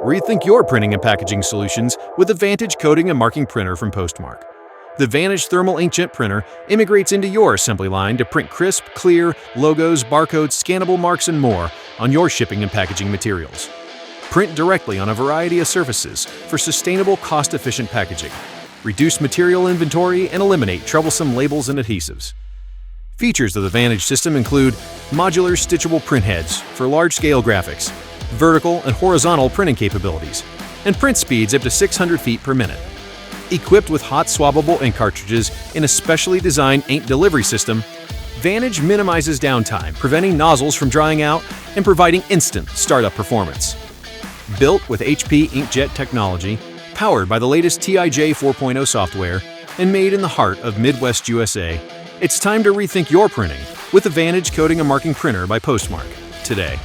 Rethink your printing and packaging solutions with the VanTIJ coating and marking printer from Postmark. The VanTIJ thermal inkjet printer immigrates into your assembly line to print crisp, clear, logos, barcodes, scannable marks, and more on your shipping and packaging materials. Print directly on a variety of surfaces for sustainable, cost-efficient packaging. Reduce material inventory and eliminate troublesome labels and adhesives. Features of the VanTIJ system include modular stitchable print heads for large-scale graphics, vertical and horizontal printing capabilities, and print speeds up to 600 feet per minute. Equipped with hot swappable ink cartridges in a specially designed ink delivery system, VanTIJ minimizes downtime, preventing nozzles from drying out and providing instant startup performance. Built with HP Inkjet technology, powered by the latest TIJ 4.0 software, and made in the heart of Midwest USA, it's time to rethink your printing with the VanTIJ coating and marking printer by Postmark today.